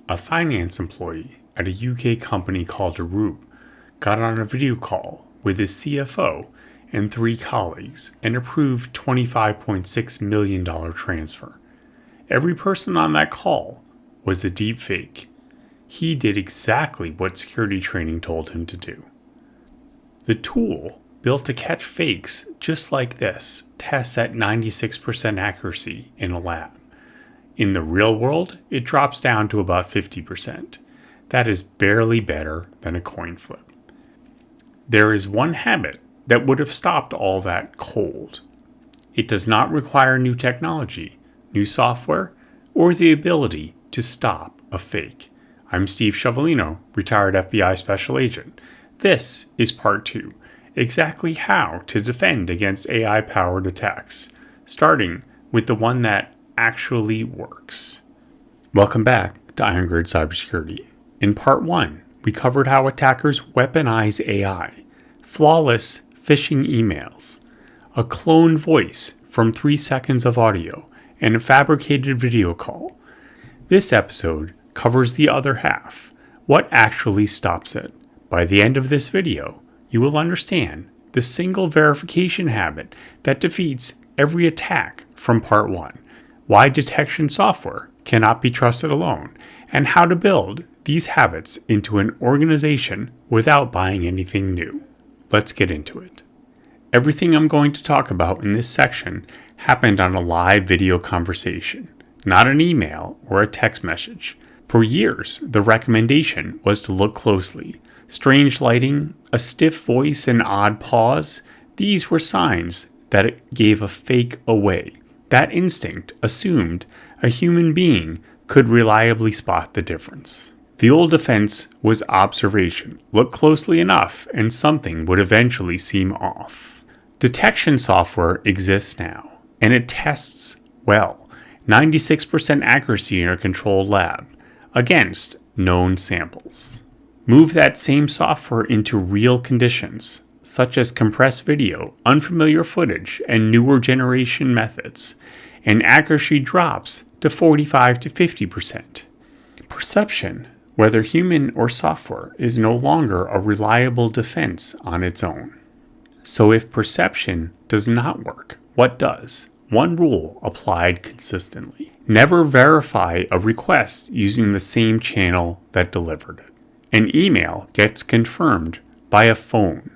A finance employee at a UK company called Arup got on a video call with his CFO and 3 colleagues and approved $25.6 million transfer. Every person on that call was a deepfake. He did exactly what security training told him to do. The tool, built to catch fakes just like this, tests at 96% accuracy in a lab. In the real world, it drops down to about 50%. That is barely better than a coin flip. There is one habit that would have stopped all that cold. It does not require new technology, new software, or the ability to stop a fake. I'm Steve Chevalino, retired FBI Special Agent. This is part 2, exactly how to defend against AI-powered attacks, starting with the one that actually works. Welcome back to Irongrid Cybersecurity. In part 1, we covered how attackers weaponize AI, flawless phishing emails, a cloned voice from 3 seconds of audio, and a fabricated video call. This episode covers the other half, what actually stops it. By the end of this video, you will understand the single verification habit that defeats every attack from part 1, why detection software cannot be trusted alone, and how to build these habits into an organization without buying anything new. Let's get into it. Everything I'm going to talk about in this section happened on a live video conversation, not an email or a text message. For years, the recommendation was to look closely. Strange lighting, a stiff voice, and odd pause, these were signs that it gave a fake away. That instinct assumed a human being could reliably spot the difference. The old defense was observation. Look closely enough and something would eventually seem off. Detection software exists now, and it tests well. 96% accuracy in a controlled lab against known samples. Move that same software into real conditions, such as compressed video, unfamiliar footage, and newer generation methods, and accuracy drops to 45 to 50%. Perception, whether human or software, is no longer a reliable defense on its own. So if perception does not work, what does? One rule applied consistently. Never verify a request using the same channel that delivered it. An email gets confirmed by a phone.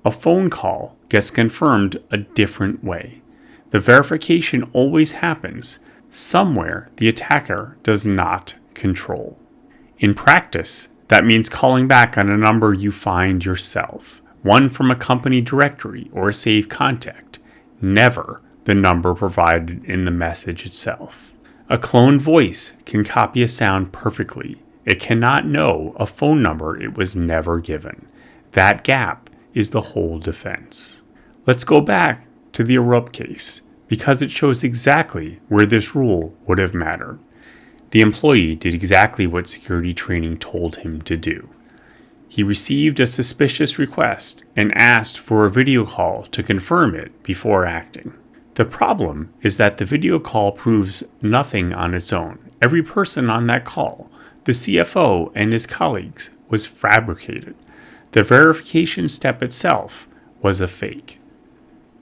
A phone call gets confirmed a different way. The verification always happens somewhere the attacker does not control. In practice, that means calling back on a number you find yourself, one from a company directory or a saved contact, never the number provided in the message itself. A cloned voice can copy a sound perfectly. It cannot know a phone number it was never given. That gap is the whole defense. Let's go back to the Arup case, because it shows exactly where this rule would have mattered. The employee did exactly what security training told him to do. He received a suspicious request and asked for a video call to confirm it before acting. The problem is that the video call proves nothing on its own. Every person on that call, the CFO and his colleagues, was fabricated. The verification step itself was a fake.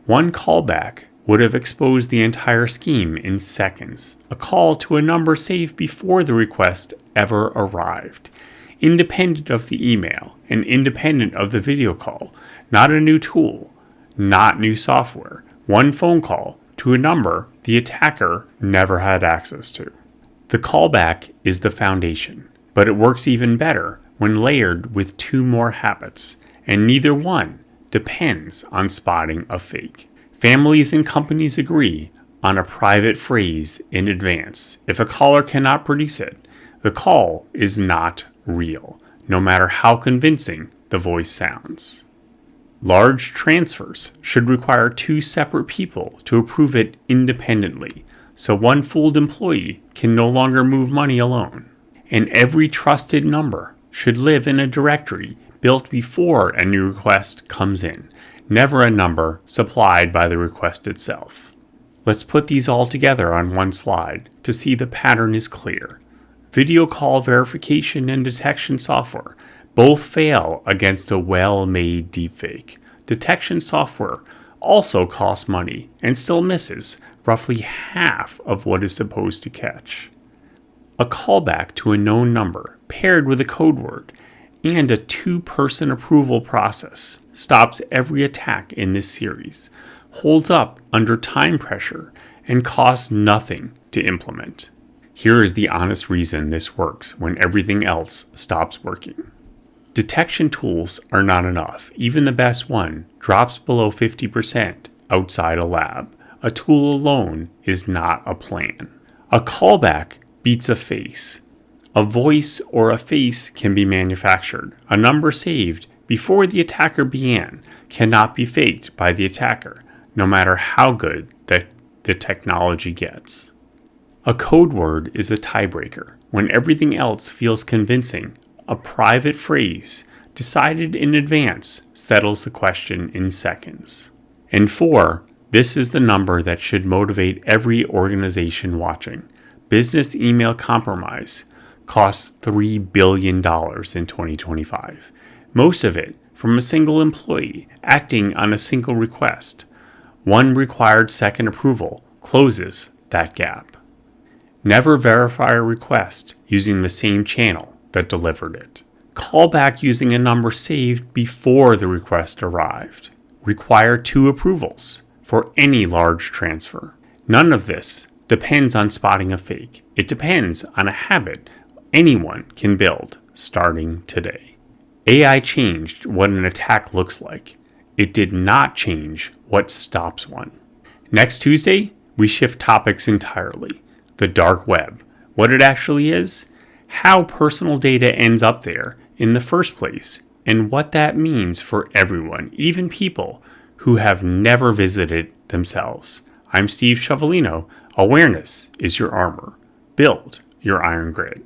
One callback would have exposed the entire scheme in seconds. A call to a number saved before the request ever arrived. Independent of the email and independent of the video call. Not a new tool, not new software. One phone call to a number the attacker never had access to. The callback is the foundation, but it works even better when layered with 2 more habits, and neither one depends on spotting a fake. Families and companies agree on a private phrase in advance. If a caller cannot produce it, the call is not real, no matter how convincing the voice sounds. Large transfers should require 2 separate people to approve it independently, so one fooled employee can no longer move money alone. And every trusted number should live in a directory built before a new request comes in, never a number supplied by the request itself. Let's put these all together on one slide to see the pattern is clear. video call verification and detection software both fail against a well-made deepfake. Detection software also costs money and still misses roughly half of what is supposed to catch. A callback to a known number paired with a code word and a two-person approval process stops every attack in this series, holds up under time pressure, and costs nothing to implement. Here is the honest reason this works when everything else stops working. Detection tools are not enough. Even the best one drops below 50% outside a lab. A tool alone is not a plan. A callback beats a face. A voice or a face can be manufactured. A number saved before the attacker began cannot be faked by the attacker, no matter how good the technology gets. A code word is a tiebreaker. When everything else feels convincing, a private phrase decided in advance settles the question in seconds. And 4, this is the number that should motivate every organization watching. Business email compromise costs $3 billion in 2025. Most of it from a single employee acting on a single request. One required second approval closes that gap. Never verify a request using the same channel that delivered it. Call back using a number saved before the request arrived. Require 2 approvals for any large transfer. None of this depends on spotting a fake. It depends on a habit anyone can build starting today. AI changed what an attack looks like. It did not change what stops one. Next Tuesday, we shift topics entirely. The dark web, what it actually is, how personal data ends up there in the first place, and what that means for everyone, even people who have never visited themselves. I'm Steve Ciavolino. Awareness is your armor. Build your iron grid.